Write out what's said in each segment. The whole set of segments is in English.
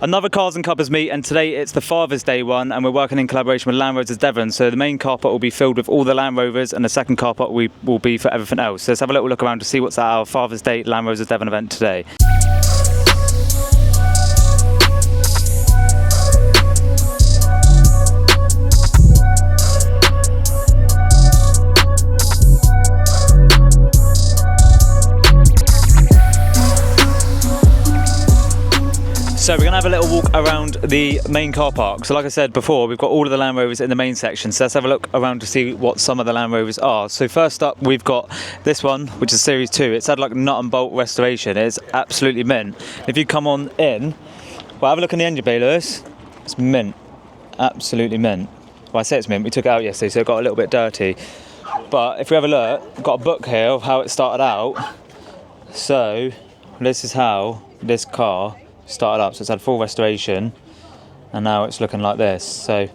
Another Cars and Cuppas meet, and today it's the Father's Day one, and we're working in collaboration with Land Rovers Devon. So the main car park will be filled with all the Land Rovers, and the second car park will be for everything else. So let's have a little look around to see what's at our Father's Day Land Rovers Devon event today. So we're going to have a little walk around the main car park. So like I said before, we've got all of the Land Rovers in the main section. So let's have a look around to see what some of the Land Rovers are. So first up, we've got this one, which is Series 2. It's had like nut and bolt restoration. It's absolutely mint. If you come on in, well, have a look in the engine bay, Lewis. It's mint. Absolutely mint. Well, I say it's mint. We took it out yesterday, so it got a little bit dirty. But if we have a look, we've got a book here of how it started out. So this is how this car started up. So it's had full restoration and now it's looking like this. So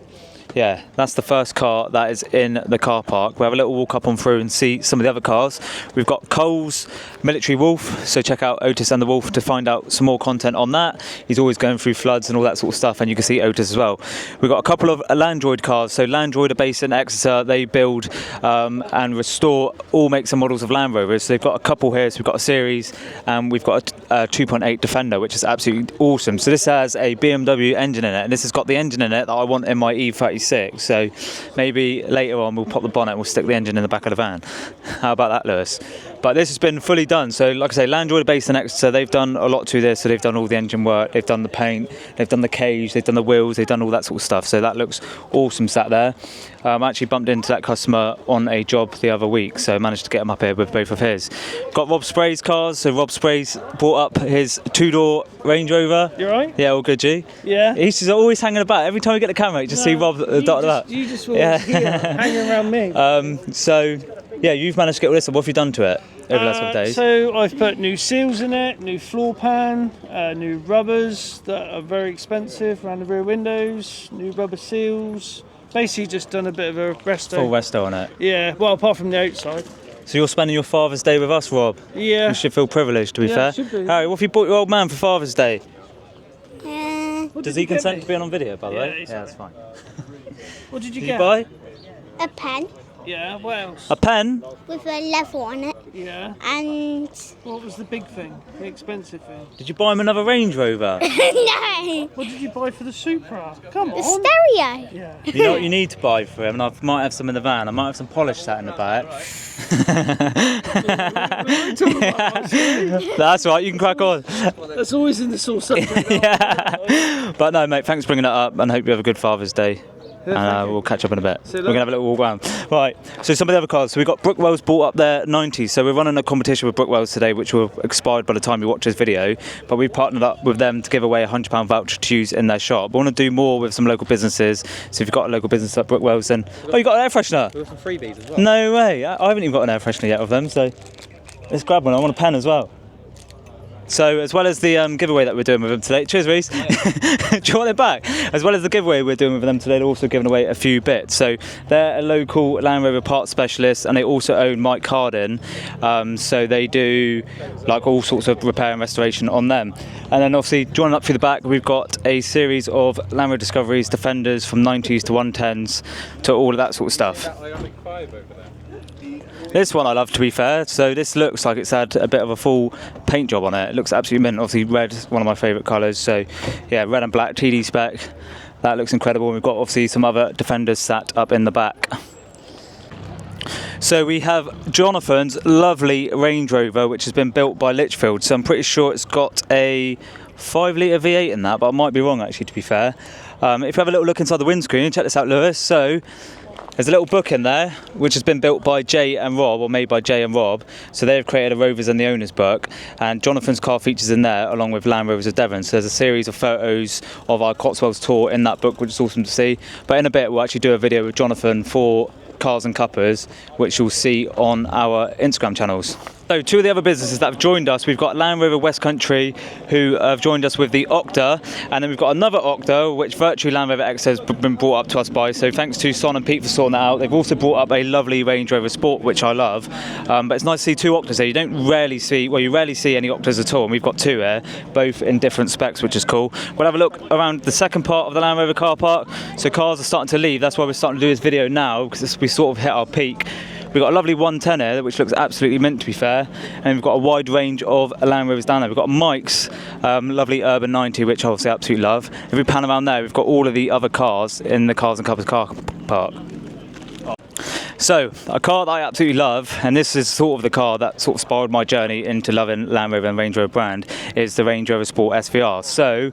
yeah, that's the first car that is in the car park. We'll have a little walk up on through and see some of the other cars. We've got Cole's Military Wolf, so check out Otis and the Wolf to find out some more content on that. He's always going through floods and all that sort of stuff, and you can see Otis as well. We've got a couple of Landroid cars. So Landroid are based in Exeter. They build and restore all makes and models of Land Rovers. So they've got a couple here. So we've got a series, and we've got a 2.8 Defender, which is absolutely awesome. So this has a BMW engine in it, and this has got the engine in it that I want in my E36. So maybe later on we'll pop the bonnet and we'll stick the engine in the back of the van. How about that, Lewis? But this has been fully done. So like I say, Landroid are based in Exeter. They've done a lot to this. So they've done all the engine work, they've done the paint, they've done the cage, they've done the wheels, they've done all that sort of stuff. So that looks awesome sat there. I actually bumped into that customer on a job the other week, so managed to get him up here with both of his. Got Rob Spray's cars. So Rob Spray's brought up his two-door Range Rover. You right? Yeah, all good, G? Yeah. He's just always hanging about. Every time we get the camera, you just see Rob dotted about. You just always here, hanging around me. So, yeah, you've managed to get all this. What have you done to it over the last couple of days? So I've put new seals in it, new floor pan, new rubbers that are very expensive around the rear windows, new rubber seals. Basically just done a bit of a resto. Full resto on it. Yeah, well, apart from the outside. So you're spending your Father's Day with us, Rob? Yeah. You should feel privileged, to be fair. Should be. Harry, what have you bought your old man for Father's Day? What Does did he you get consent me? to being on video, by the way? he's Yeah, that's fine. What did you Did get? you buy? A pen Yeah, what else? A pen? with a level on it, Yeah. and What was the big thing? The expensive thing? Did you buy him another Range Rover? no, What did you buy for the Supra? Come the on. stereo. Yeah. You know what you need to buy for him? And I might have some in the van. I might have some polish sat in the back. That's right, you can crack on. That's always in the sore subject. Yeah. But no, mate, thanks for bringing it up, and hope you have a good Father's Day. And we'll catch up in a bit. We're going to have a little walk around. Right, so some of the other cars. So we've got Brookwell's bought up their 90s. So we're running a competition with Brookwell's today, which will have expired by the time you watch this video. But we've partnered up with them to give away a £100 voucher to use in their shop. We want to do more with some local businesses. So if you've got a local business like Brookwell's, then... Oh, you got an air freshener? We've got some freebies as well. No way. I haven't even got an air freshener yet of them, so let's grab one. I want a pen as well. So as well as the giveaway that we're doing with them today, cheers Reese, do you want it back? As well as the giveaway we're doing with them today, they're also giving away a few bits. So they're a local Land Rover parts specialist, and they also own Mike Carden, so they do like all sorts of repair and restoration on them. And then obviously joining up through the back, we've got a series of Land Rover Discoveries, Defenders from 90s to 110s to all of that sort of stuff. This one I love, to be fair. So this looks like it's had a bit of a full paint job on it. It looks absolutely mint. Obviously red, one of my favourite colours. So yeah, red and black TD spec. That looks incredible. We've got obviously some other Defenders sat up in the back. So we have Jonathan's lovely Range Rover, which has been built by Litchfield. So I'm pretty sure it's got a 5-litre V8 in that, but I might be wrong actually, to be fair. If you have a little look inside the windscreen, check this out, Lewis. So there's a little book in there, which has been built by Jay and Rob, or made by Jay and Rob. So they've created a Rovers and the Owners book, and Jonathan's car features in there, along with Land Rovers of Devon. So there's a series of photos of our Cotswolds tour in that book, which is awesome to see. But in a bit, we'll actually do a video with Jonathan for Cars and Cuppas, which you'll see on our Instagram channels. So two of the other businesses that have joined us, we've got Land Rover West Country, who have joined us with the Octa, and then we've got another Octa, which virtually Land Rover X has been brought up to us by. So thanks to Son and Pete for sorting that out. They've also brought up a lovely Range Rover Sport, which I love. But it's nice to see two Octas here. You rarely see any Octas at all, and we've got two here, both in different specs, which is cool. We'll have a look around the second part of the Land Rover car park. So cars are starting to leave. That's why we're starting to do this video now, because we sort of hit our peak. We've got a lovely 110 here, which looks absolutely mint, to be fair. And we've got a wide range of Land Rovers down there. We've got Mike's lovely Urban 90, which I obviously absolutely love. If we pan around there, we've got all of the other cars in the Cars Cuppas car park. So, a car that I absolutely love, and this is sort of the car that sort of spiraled my journey into loving Land Rover and Range Rover brand, is the Range Rover Sport SVR. So,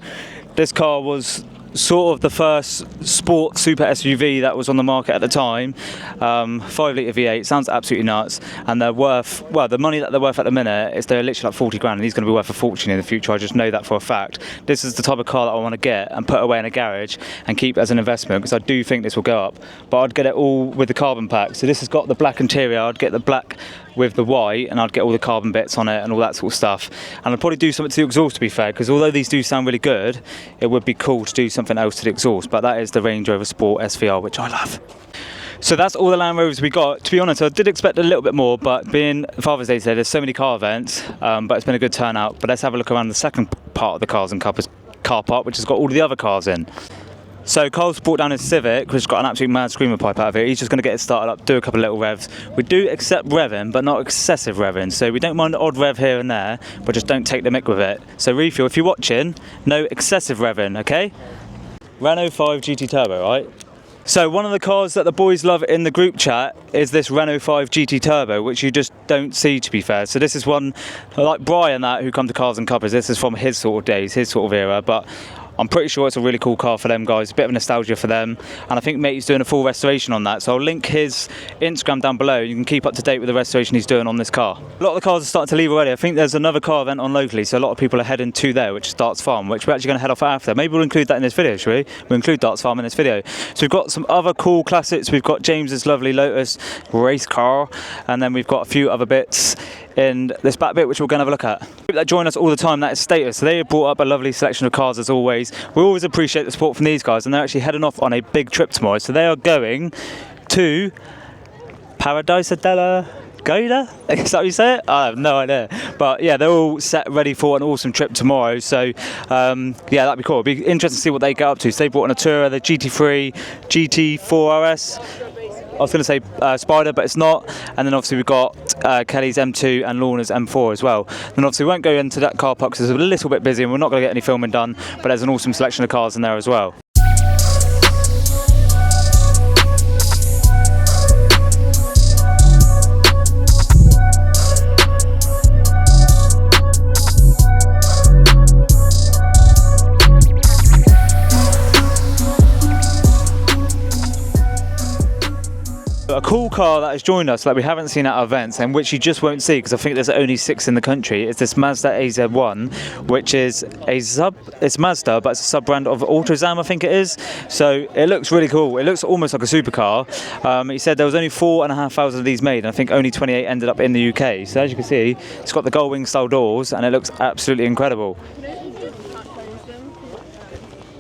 this car was sort of the first sport super SUV that was on the market at the time. 5-litre V8, sounds absolutely nuts, and they're worth, well, the money that they're worth at the minute is they're literally like 40 grand, and he's going to be worth a fortune in the future. I just know that for a fact. This is the type of car that I want to get and put away in a garage and keep as an investment, because I do think this will go up, but I'd get it all with the carbon pack. So this has got the black interior, I'd get the black with the white, and I'd get all the carbon bits on it and all that sort of stuff. And I'd probably do something to the exhaust, to be fair, because although these do sound really good, it would be cool to do something else to the exhaust. But that is the Range Rover Sport SVR, which I love. So that's all the Land Rovers we got. To be honest, I did expect a little bit more, but being Father's Day today, there's so many car events, but it's been a good turnout. But let's have a look around the second part of the Cars and Cuppas car park, which has got all of the other cars in. So Carl's brought down his Civic, which has got an absolute mad screamer pipe out of it. He's just going to get it started up, do a couple of little revs. We do accept revving, but not excessive revving. So we don't mind the odd rev here and there, but just don't take the mick with it. So Refuel, if you're watching, no excessive revving, okay? Renault 5 GT Turbo, right? So one of the cars that the boys love in the group chat is this Renault 5 GT Turbo, which you just don't see, to be fair. So this is one, like Brian who come to Cars and Cuppas, this is from his sort of days, his sort of era, but I'm pretty sure it's a really cool car for them guys, a bit of nostalgia for them, and I think Matey's doing a full restoration on that, so I'll link his Instagram down below. You can keep up to date with the restoration he's doing on this car. A lot of the cars are starting to leave already. I think there's another car event on locally, so a lot of people are heading to there, which is Darts Farm, which we're actually going to head off after. Maybe we'll include that in this video, shall we? We'll include Darts Farm in this video. So we've got some other cool classics. We've got James's lovely Lotus race car, and then we've got a few other bits in this back bit, which we're going to have a look at. People that join us all the time, that is Status. So they have brought up a lovely selection of cars as always. We always appreciate the support from these guys, and they're actually heading off on a big trip tomorrow. So they are going to Paradiso della Gaida? Is that how you say it? I have no idea. But yeah, they're all set ready for an awesome trip tomorrow. So yeah, that'd be cool. It'd be interesting to see what they get up to. So they brought an Atura, the GT3, GT4 RS. I was going to say Spider, but it's not. And then obviously we've got Kelly's M2 and Lorna's M4 as well. Then obviously we won't go into that car park because it's a little bit busy and we're not going to get any filming done, but there's an awesome selection of cars in there as well. A cool car that has joined us that we haven't seen at our events and which you just won't see because I think there's only 6 in the country is this Mazda AZ-1, which is it's Mazda, but it's a sub-brand of Autozam, I think it is. So it looks really cool. It looks almost like a supercar. He said there was only 4,500 of these made, and I think only 28 ended up in the UK. So as you can see, it's got the gull wing style doors and it looks absolutely incredible.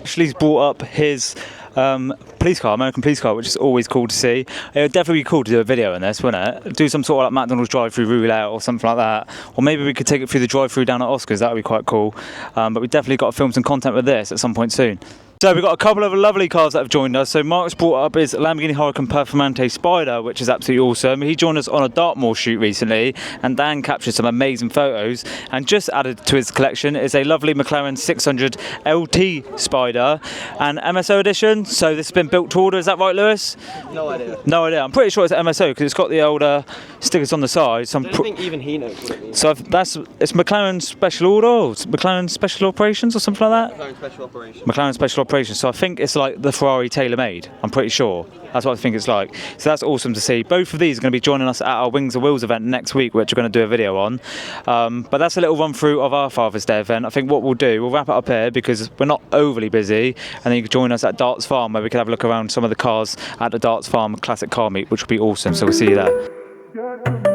Ashley's brought up his police car, American police car, which is always cool to see. It would definitely be cool to do a video on this, wouldn't it? Do some sort of like McDonalds drive-through roulette or something like that. Or maybe we could take it through the drive-through down at Oscars, that would be quite cool. But we've definitely got to film some content with this at some point soon. So we've got a couple of lovely cars that have joined us. So Mark's brought up his Lamborghini Huracan Performante Spider, which is absolutely awesome. He joined us on a Dartmoor shoot recently, and Dan captured some amazing photos. And just added to his collection is a lovely Mclaren 600 LT Spider, and MSO edition. So this has been built to order, is that right, Lewis? No idea. No idea. I'm pretty sure it's MSO because it's got the old stickers on the side. So I don't think even he knows what it means. So it's McLaren Special Order, or McLaren Special Operations or something like that? McLaren Special Operations. McLaren Special Operations. So I think it's like the Ferrari tailor-made. I'm pretty sure. That's what I think it's like. So that's awesome to see. Both of these are going to be joining us at our Wings and Wheels event next week, which we're going to do a video on. But that's a little run through of our Father's Day event. I think what we'll do, we'll wrap it up here because we're not overly busy, and then you can join us at Darts Farm where we can have a look around some of the cars at the Darts Farm Classic Car Meet, which will be awesome. So we'll see you there.